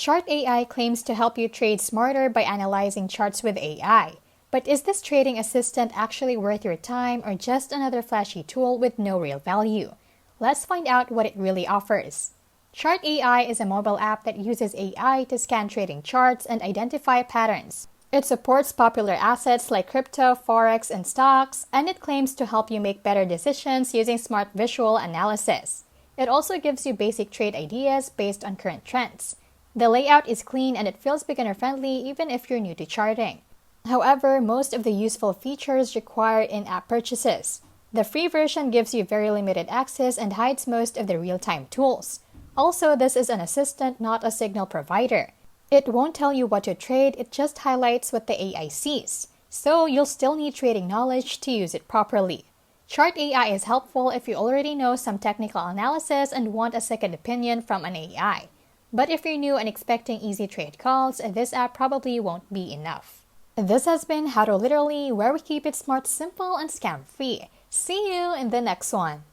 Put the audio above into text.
Chart AI claims to help you trade smarter by analyzing charts with AI. But is this trading assistant actually worth your time or just another flashy tool with no real value? Let's find out what it really offers. Chart AI is a mobile app that uses AI to scan trading charts and identify patterns. It supports popular assets like crypto, forex, and stocks, and it claims to help you make better decisions using smart visual analysis. It also gives you basic trade ideas based on current trends. The layout is clean and it feels beginner-friendly even if you're new to charting. However, most of the useful features require in-app purchases. The free version gives you very limited access and hides most of the real-time tools. Also, this is an assistant, not a signal provider. It won't tell you what to trade, it just highlights what the AI sees. So, you'll still need trading knowledge to use it properly. Chart AI is helpful if you already know some technical analysis and want a second opinion from an AI. But if you're new and expecting easy trade calls, this app probably won't be enough. This has been How to Literally, where we keep it smart, simple, and scam-free. See you in the next one.